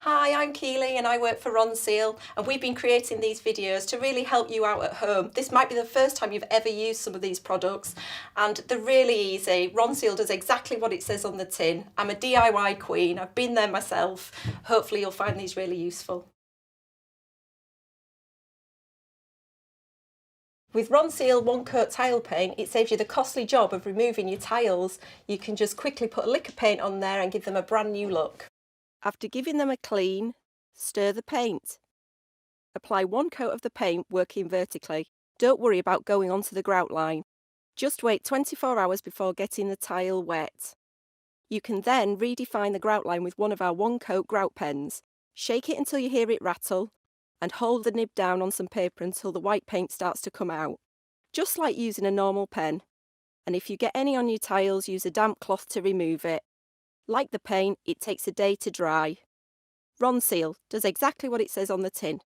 Hi, I'm Keely and I work for Ronseal, and we've been creating these videos to really help you out at home. This might be the first time you've ever used some of these products, and they're really easy. Ronseal does exactly what it says on the tin. I'm a DIY queen, I've been there myself. Hopefully you'll find these really useful. With Ronseal one coat tile paint, it saves you the costly job of removing your tiles. You can just quickly put a lick of paint on there and give them a brand new look. After giving them a clean, stir the paint. Apply one coat of the paint working vertically. Don't worry about going onto the grout line. Just wait 24 hours before getting the tile wet. You can then redefine the grout line with one of our one coat grout pens. Shake it until you hear it rattle and hold the nib down on some paper until the white paint starts to come out. Just like using a normal pen. And if you get any on your tiles, use a damp cloth to remove it. Like the paint, it takes a day to dry. Ronseal does exactly what it says on the tin.